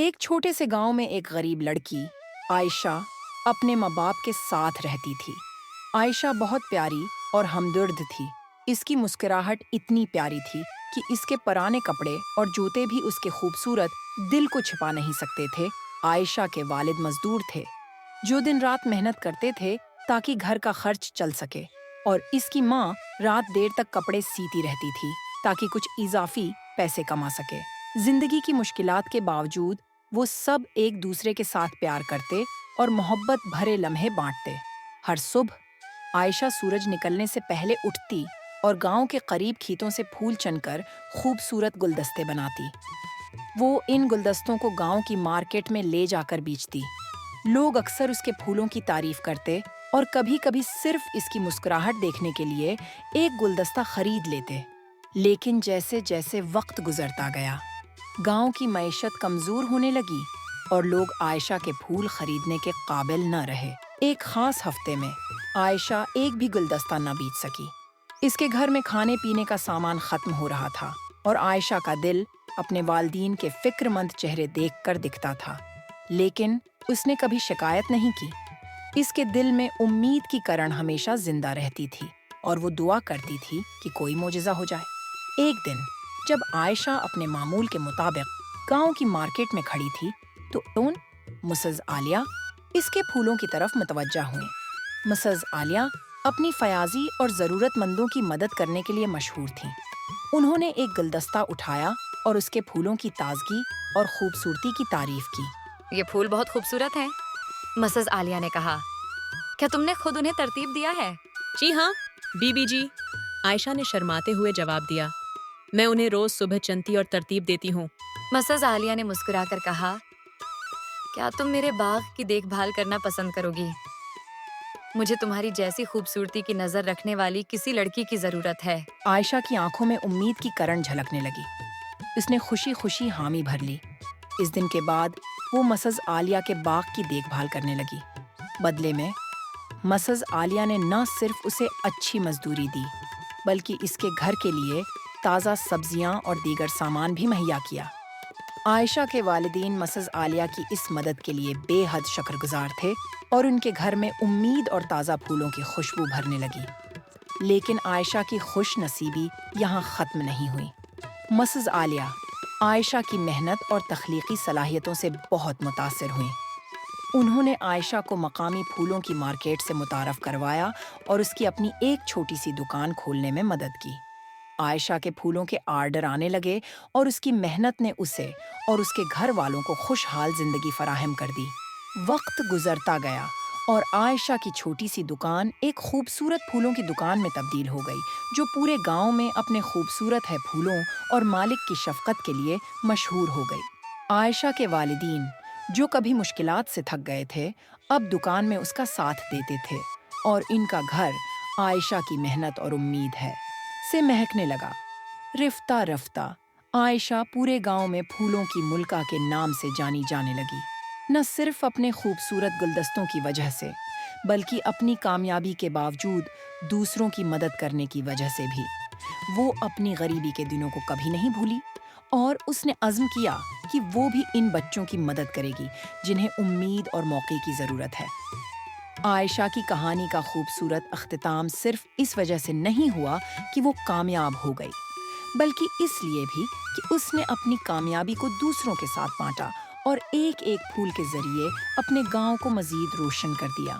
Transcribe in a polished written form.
ایک چھوٹے سے گاؤں میں ایک غریب لڑکی عائشہ اپنے ماں باپ کے ساتھ رہتی تھی۔ عائشہ بہت پیاری اور ہمدرد تھی۔ اس کی مسکراہٹ اتنی پیاری تھی کہ اس کے پرانے کپڑے اور جوتے بھی اس کے خوبصورت دل کو چھپا نہیں سکتے تھے۔ عائشہ کے والد مزدور تھے جو دن رات محنت کرتے تھے تاکہ گھر کا خرچ چل سکے، اور اس کی ماں رات دیر تک کپڑے سیتی رہتی تھی تاکہ کچھ اضافی پیسے کما سکے۔ زندگی کی مشکلات کے باوجود وہ سب ایک دوسرے کے ساتھ پیار کرتے اور محبت بھرے لمحے بانٹتے۔ ہر صبح عائشہ سورج نکلنے سے پہلے اٹھتی اور گاؤں کے قریب کھیتوں سے پھول چن کر خوبصورت گلدستے بناتی۔ وہ ان گلدستوں کو گاؤں کی مارکیٹ میں لے جا کر بیچتی۔ لوگ اکثر اس کے پھولوں کی تعریف کرتے اور کبھی کبھی صرف اس کی مسکراہٹ دیکھنے کے لیے ایک گلدستہ خرید لیتے۔ لیکن جیسے جیسے وقت گزرتا گیا، گاؤں کی معیشت کمزور ہونے لگی اور لوگ عائشہ کے پھول خریدنے کے قابل نہ رہے۔ ایک خاص ہفتے میں عائشہ ایک بھی گلدستہ نہ بیچ سکی۔ اس کے گھر میں کھانے پینے کا سامان ختم ہو رہا تھا اور عائشہ کا دل اپنے والدین کے فکر مند چہرے دیکھ کر دکھتا تھا، لیکن اس نے کبھی شکایت نہیں کی۔ اس کے دل میں امید کی کرن ہمیشہ زندہ رہتی تھی اور وہ دعا کرتی تھی کہ کوئی معجزہ ہو جائے۔ ایک دن جب عائشہ اپنے معمول کے مطابق گاؤں کی مارکیٹ میں کھڑی تھی تو مسز عالیہ اس کے پھولوں کی طرف متوجہ ہوئیں۔ مسز عالیہ اپنی فیاضی اور ضرورت مندوں کی مدد کرنے کے لیے مشہور تھیں۔ انہوں نے ایک گلدستہ اٹھایا اور اس کے پھولوں کی تازگی اور خوبصورتی کی تعریف کی۔ یہ پھول بہت خوبصورت ہیں، مسز عالیہ نے کہا۔ کیا تم نے خود انہیں ترتیب دیا ہے؟ جی ہاں بی بی جی، عائشہ نے شرماتے ہوئے جواب دیا۔ میں انہیں روز صبح چنتی اور ترتیب دیتی ہوں۔ مسز عالیہ نے مسکرا کر کہا، کیا تم میرے باغ کی دیکھ بھال کرنا پسند کرو گی؟ مجھے تمہاری جیسی خوبصورتی کی نظر رکھنے والی کسی لڑکی کی ضرورت ہے۔ عائشہ کی آنکھوں میں امید کی کرن جھلکنے لگی۔ اس نے خوشی خوشی حامی بھر لی۔ اس دن کے بعد وہ مسز عالیہ کے باغ کی دیکھ بھال کرنے لگی۔ بدلے میں مسز عالیہ نے نہ صرف اسے اچھی مزدوری دی بلکہ اس کے گھر کے لیے تازہ سبزیاں اور دیگر سامان بھی مہیا کیا۔ عائشہ کے والدین مسز عالیہ کی اس مدد کے لیے بے حد شکر گزار تھے اور ان کے گھر میں امید اور تازہ پھولوں کی خوشبو بھرنے لگی۔ لیکن عائشہ کی خوش نصیبی یہاں ختم نہیں ہوئی۔ مسز عالیہ عائشہ کی محنت اور تخلیقی صلاحیتوں سے بہت متاثر ہوئیں۔ انہوں نے عائشہ کو مقامی پھولوں کی مارکیٹ سے متعارف کروایا اور اس کی اپنی ایک چھوٹی سی دکان کھولنے میں مدد کی۔ عائشہ کے پھولوں کے آرڈر آنے لگے اور اس کی محنت نے اسے اور اس کے گھر والوں کو خوشحال زندگی فراہم کر دی۔ وقت گزرتا گیا اور عائشہ کی چھوٹی سی دکان ایک خوبصورت پھولوں کی دکان میں تبدیل ہو گئی جو پورے گاؤں میں اپنے خوبصورت ہے پھولوں اور مالک کی شفقت کے لیے مشہور ہو گئی۔ عائشہ کے والدین جو کبھی مشکلات سے تھک گئے تھے اب دکان میں اس کا ساتھ دیتے تھے اور ان کا گھر عائشہ کی محنت اور امید ہے سے مہکنے لگا۔ رفتہ رفتہ عائشہ پورے گاؤں میں پھولوں کی ملکہ کے نام سے جانی جانے لگی، نہ صرف اپنے خوبصورت گلدستوں کی وجہ سے بلکہ اپنی کامیابی کے باوجود دوسروں کی مدد کرنے کی وجہ سے بھی۔ وہ اپنی غریبی کے دنوں کو کبھی نہیں بھولی اور اس نے عزم کیا کہ وہ بھی ان بچوں کی مدد کرے گی جنہیں امید اور موقع کی ضرورت ہے۔ عائشہ کی کہانی کا خوبصورت اختتام صرف اس وجہ سے نہیں ہوا کہ وہ کامیاب ہو گئی بلکہ اس لیے بھی کہ اس نے اپنی کامیابی کو دوسروں کے ساتھ بانٹا اور ایک ایک پھول کے ذریعے اپنے گاؤں کو مزید روشن کر دیا۔